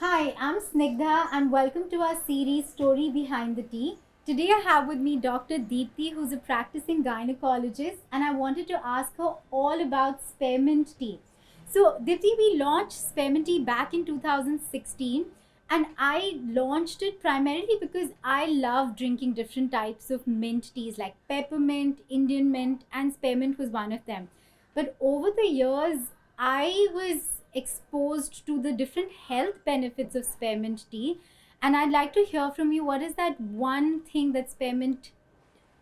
Hi, I'm Snigdha and welcome to our series Story Behind the Tea. Today I have with me Dr. Deepthi, who's a practicing gynecologist, and I wanted to ask her all about spearmint tea. So, Deepthi, we launched spearmint tea back in 2016, and I launched it primarily because I love drinking different types of mint teas like peppermint, Indian mint, and spearmint was one of them. But over the years, I was exposed to the different health benefits of spearmint tea. And I'd like to hear from you, what is that one thing that spearmint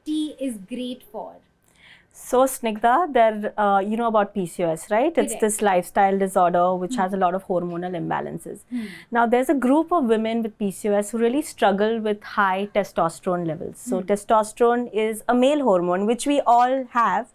tea is great for? So, Snigdha, you know about PCOS, right? It's Correct. this lifestyle disorder which has a lot of hormonal imbalances. Now, there's a group of women with PCOS who really struggle with high testosterone levels. So, testosterone is a male hormone which we all have,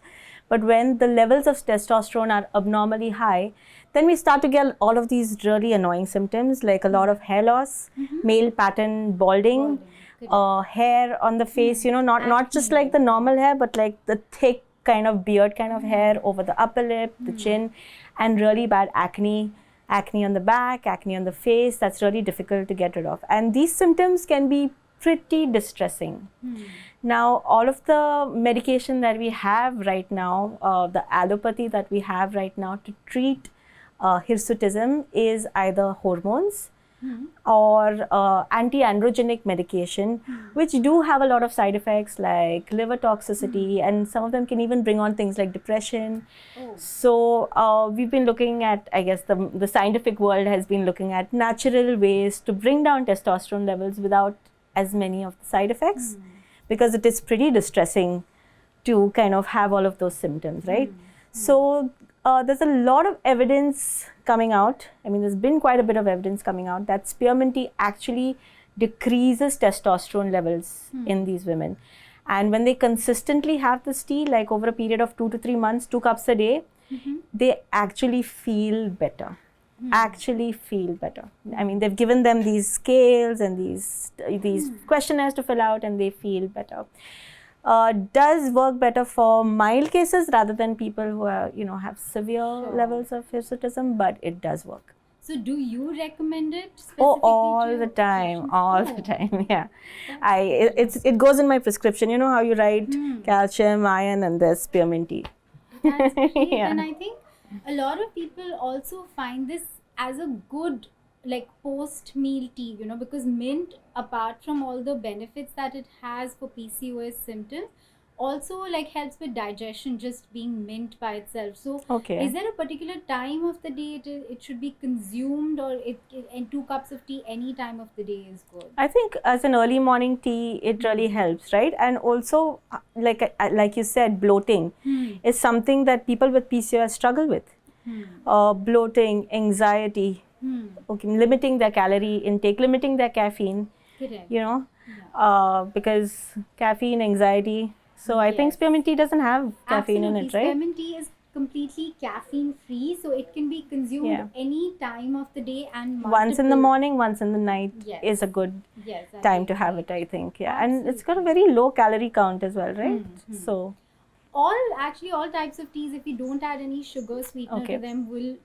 but when the levels of testosterone are abnormally high, then we start to get all of these really annoying symptoms like a lot of hair loss, male pattern balding, hair on the face, not just like the normal hair, but like the thick kind of beard kind of hair over the upper lip, the chin, and really bad acne on the back, acne on the face. That's really difficult to get rid of. And these symptoms can be pretty distressing. Now, all of the medication that we have right now, the allopathy that we have right now to treat hirsutism is either hormones or anti-androgenic medication, which do have a lot of side effects like liver toxicity, and some of them can even bring on things like depression. So we've been looking at, I guess the scientific world has been looking at natural ways to bring down testosterone levels without as many of the side effects, because it is pretty distressing to kind of have all of those symptoms, right? So there's a lot of evidence coming out. I mean, there's been quite a bit of evidence coming out that spearmint tea actually decreases testosterone levels in these women. And when they consistently have this tea, like over a period of 2 to 3 months, 2 cups a day, they actually feel better. Actually feel better. I mean, they've given them these scales and these questionnaires to fill out, and they feel better. Does work better for mild cases rather than people who are, have severe levels of hirsutism, but it does work. So, do you recommend it specifically? Oh, all to the your time, patients? all the time, yeah. It goes in my prescription. You know how you write calcium, iron, and there's spearmint tea. That's great. Yeah. And I think a lot of people also find this as a good like post meal tea, because mint, apart from all the benefits that it has for PCOS symptoms, also like helps with digestion, just being mint by itself. So Okay. is there a particular time of the day it should be consumed, or and 2 cups of tea any time of the day is good? I think as an early morning tea, it really helps, right? And also, like you said, bloating is something that people with PCOS struggle with. Bloating, anxiety, okay, limiting their calorie intake, limiting their caffeine. Correct. Because caffeine, anxiety. So I think Yes. spearmint tea doesn't have caffeine in Absolutely. it, right? Spearmint tea is completely caffeine free, so it can be consumed any time of the day and Once in the multiple- morning, once in the night Yes. is a good Yes, I time to agree. have it, I think. Yeah, and it's got a very low calorie count as well, right? So all types of teas, if you don't add any sugar sweetener Okay. to them, will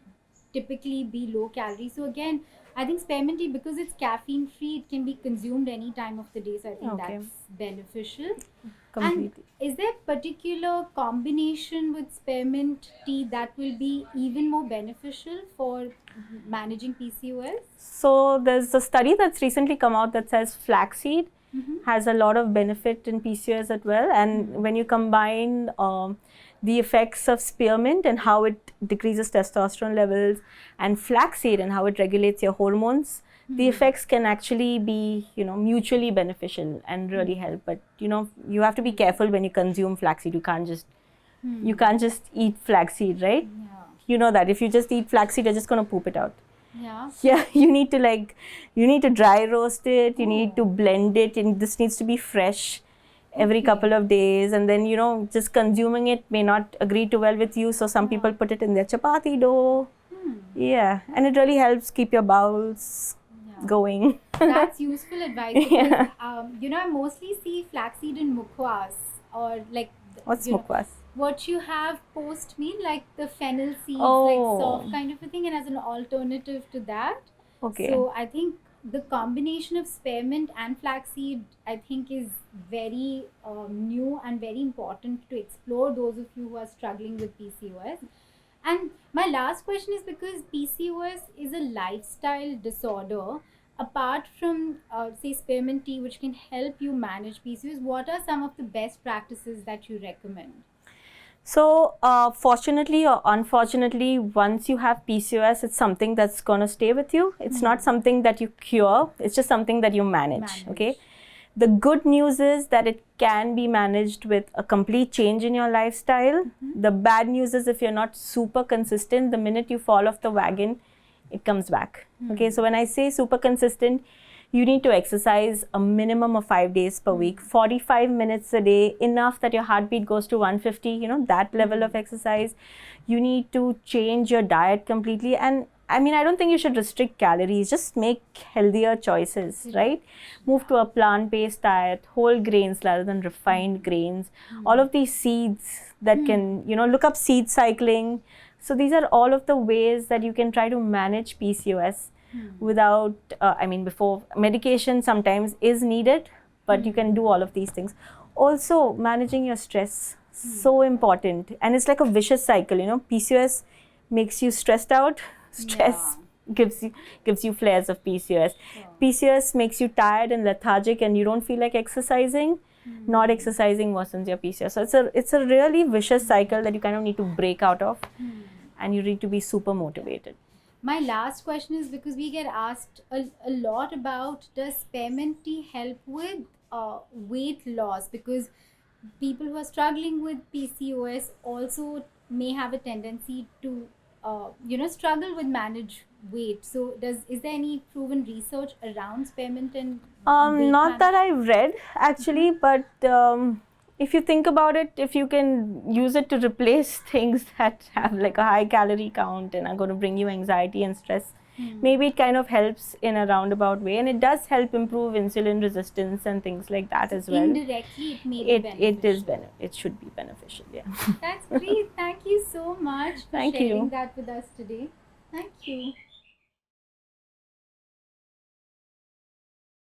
typically be low calorie. So again, I think spearmint tea, because it's caffeine free, it can be consumed any time of the day. So I think Okay. that's beneficial. completely. And is there particular combination with spearmint tea that will be even more beneficial for managing PCOS? So there's a study that's recently come out that says flaxseed has a lot of benefit in PCOS as well. And when you combine the effects of spearmint and how it decreases testosterone levels, and flaxseed and how it regulates your hormones, the effects can actually be, mutually beneficial and really help. But you have to be careful when you consume flaxseed. You can't just eat flaxseed, right? Yeah. You know that if you just eat flaxseed, you're just going to poop it out. Yeah. Yeah, you need to dry roast it, you need to blend it, and this needs to be fresh every couple of days. And then, just consuming it may not agree too well with you. So some people put it in their chapati dough. Yeah, and it really helps keep your bowels going. That's useful advice because, I mostly see flaxseed in mukhwas, or like, What's you know, mukhwas? what you have post meal, like the fennel seeds, Oh. like soft kind of a thing, and as an alternative to that, Okay. So I think the combination of spearmint and flaxseed, I think, is very new and very important to explore those of you who are struggling with PCOS. And my last question is, because PCOS is a lifestyle disorder, apart from say spearmint tea, which can help you manage PCOS, what are some of the best practices that you recommend? So, fortunately or unfortunately, once you have PCOS, it's something that's going to stay with you. It's not something that you cure, it's just something that you manage. Okay. The good news is that it can be managed with a complete change in your lifestyle. The bad news is if you're not super consistent, the minute you fall off the wagon, it comes back. Okay. So, when I say super consistent, you need to exercise a minimum of 5 days per week, 45 minutes a day, enough that your heartbeat goes to 150, you know, that level of exercise. You need to change your diet completely. And I mean, I don't think you should restrict calories, just make healthier choices, right? Move to a plant-based diet, whole grains rather than refined grains. All of these seeds that can, you know, look up seed cycling. So these are all of the ways that you can try to manage PCOS without, I mean, before medication sometimes is needed, but you can do all of these things. Also, managing your stress, so important. And it's like a vicious cycle, you know, PCOS makes you stressed out, stress gives you flares of PCOS. PCOS makes you tired and lethargic and you don't feel like exercising. Not exercising worsens your PCOS. So it's a really vicious cycle that you kind of need to break out of, and you need to be super motivated. My last question is, because we get asked a lot about, does spearmint tea help with weight loss? Because people who are struggling with PCOS also may have a tendency to struggle with manage weight. So is there any proven research around spearmint and weight Not that I've read actually, but if you think about it, if you can use it to replace things that have like a high calorie count and are going to bring you anxiety and stress, maybe it kind of helps in a roundabout way, and it does help improve insulin resistance and things like that as well. Indirectly, it may be beneficial. It should be beneficial, yeah. That's great. Thank you so much for Thank sharing you. that with us today. Thank you.